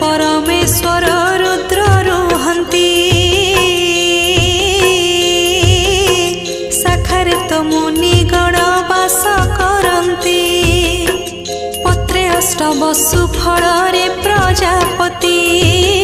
परमेश्वर रुद्र रुहंती शाखारे तो मुनिगण वास करती पत्रे अष्ट बसु फल